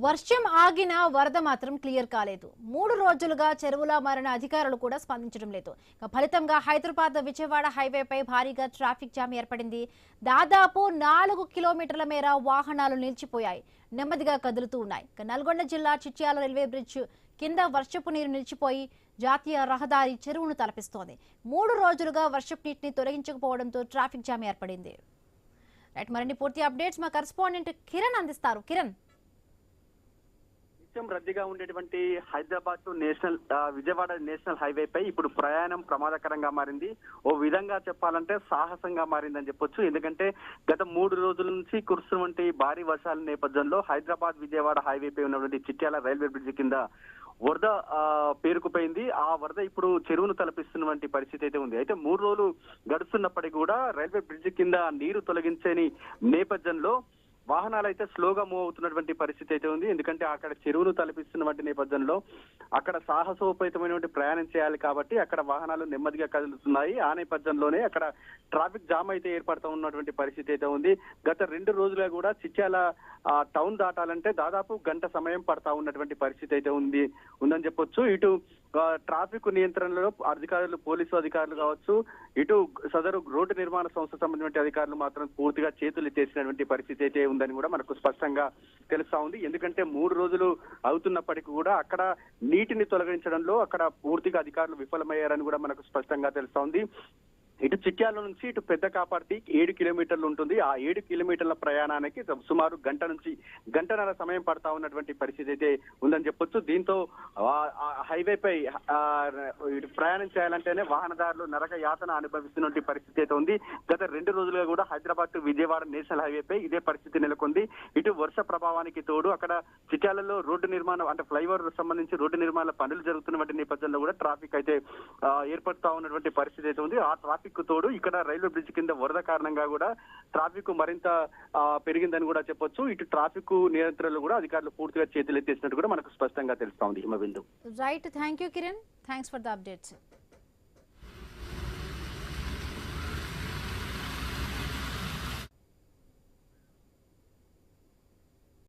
వర్షం ఆగినా వరద మాత్రం క్లియర్ కాలేదు. 3 రోజులుగా చెరువులా మారిన అధికారులు కూడా స్పందించడం లేదు. ఫలితంగా హైదరాబాద్ విజయవాడ హైవేపై భారీగా ట్రాఫిక్ జామ్ ఏర్పడింది. దాదాపు 4 కిలోమీటర్ల మేర వాహనాలు నిలిచిపోయాయి, నెమ్మదిగా కదులుతూ ఉన్నాయి. నల్గొండ జిల్లా చిట్యాల రైల్వే బ్రిడ్జ్ కింద వర్షపు నీరు నిలిచిపోయి జాతీయ రహదారి చెరువును తలపిస్తోంది. 3 రోజులుగా వర్షపు నీటిని తొలగించకపోవడంతో ట్రాఫిక్ జామ్ ఏర్పడింది. మరిన్ని పూర్తి అప్డేట్స్ మా కరెస్పాండెంట్ కిరణ్ అందిస్తారు. కిరణ్, రద్దీగా ఉండేటువంటి Hyderabad to Vijayawada national highway పై ఇప్పుడు ప్రయాణం ప్రమాదకరంగా మారింది. ఓ విధంగా చెప్పాలంటే సాహసంగా మారిందని చెప్పొచ్చు. ఎందుకంటే గత 3 రోజుల నుంచి కురుస్తున్నటువంటి భారీ వర్షాల నేపథ్యంలో హైదరాబాద్ విజయవాడ హైవే పై ఉన్నటువంటి చిట్యాల రైల్వే బ్రిడ్జ్ కింద వరద పేరుకుపోయింది. ఆ వరద ఇప్పుడు చెరువును తలపిస్తున్నటువంటి పరిస్థితి అయితే ఉంది. అయితే 3 రోజులు గడుస్తున్నప్పటికీ కూడా రైల్వే బ్రిడ్జ్ కింద నీరు తొలగించని నేపథ్యంలో వాహనాలు అయితే స్లోగా మూవ్ అవుతున్నటువంటి పరిస్థితి అయితే ఉంది. ఎందుకంటే అక్కడ చెరువును తలపిస్తున్నటువంటి నేపథ్యంలో అక్కడ సాహసోపేతమైనటువంటి ప్రయాణం చేయాలి కాబట్టి అక్కడ వాహనాలు నెమ్మదిగా కదులుతున్నాయి. ఆ నేపథ్యంలోనే అక్కడ ట్రాఫిక్ జామ్ అయితే ఏర్పడుతూ ఉన్నటువంటి పరిస్థితి అయితే ఉంది. గత 2 రోజులుగా కూడా చిట్యాల టౌన్ దాటాలంటే దాదాపు గంట సమయం పడతా ఉన్నటువంటి పరిస్థితి అయితే ఉందని చెప్పొచ్చు. ఇటు ట్రాఫిక్ నియంత్రణలో అధికారులు, పోలీసు అధికారులు కావచ్చు, ఇటు సదరు రోడ్డు నిర్మాణ సంస్థ సంబంధించిన అధికారులు మాత్రం పూర్తిగా చేతులు ఎత్తేసినటువంటి పరిస్థితి అయితే ఉందని కూడా మనకు స్పష్టంగా తెలుస్తా ఉంది. ఎందుకంటే 3 రోజులు అవుతున్నప్పటికీ కూడా అక్కడ నీటిని తొలగించడంలో అక్కడ పూర్తిగా అధికారులు విఫలమయ్యారని కూడా మనకు స్పష్టంగా తెలుస్తా ఉంది. ఇటు చిట్యాల నుంచి ఇటు పెద్ద కాపర్తి 7 కిలోమీటర్లు ఉంటుంది. ఆ 7 కిలోమీటర్ల ప్రయాణానికి సుమారు గంట నుంచి గంటన్నర సమయం పడతా ఉన్నటువంటి పరిస్థితి అయితే ఉందని చెప్పొచ్చు. దీంతో హైవేపై ప్రయాణం చేయాలంటేనే వాహనదారులు నరక యాతన అనుభవిస్తున్నటువంటి పరిస్థితి అయితే ఉంది. గత 2 రోజులుగా కూడా హైదరాబాద్ టు విజయవాడ నేషనల్ హైవేపై ఇదే పరిస్థితి నెలకొంది. ఇటు వర్ష ప్రభావానికి తోడు అక్కడ చిట్యాలలో రోడ్డు నిర్మాణం అంటే ఫ్లైఓవర్ సంబంధించి రోడ్డు నిర్మాణ పనులు జరుగుతున్నటువంటి నేపథ్యంలో కూడా ట్రాఫిక్ అయితే ఏర్పడుతా ఉన్నటువంటి పరిస్థితి అయితే ఉంది. ఆ ట్రాఫిక్ తోడు ఇక్కడ రైల్వే బ్రిడ్జ్ కింద వరద కారణంగా కూడా ట్రాఫిక్ మరింత పెరిగిందని కూడా చెప్పొచ్చు. ఇటు ట్రాఫిక్ నియంత్రణలు కూడా అధికారులు పూర్తిగా చేతులు ఎత్తేసినట్టు కూడా మనకు స్పష్టంగా తెలుస్తా ఉంది. Right, thank you Kiran, thanks for the updates.